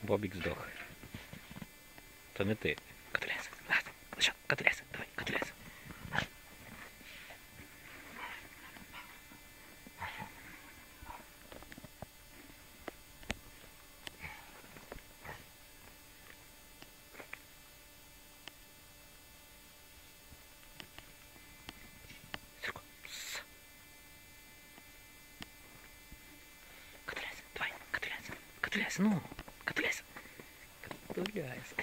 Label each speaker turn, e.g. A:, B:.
A: Бобік здох. То не ти. Катуляйся. Що? Катуляйся. Давай, катуляйся. Катуляйся, давай, катуляйся. Катуляйся, ну. Катуляйся. Катуляйся.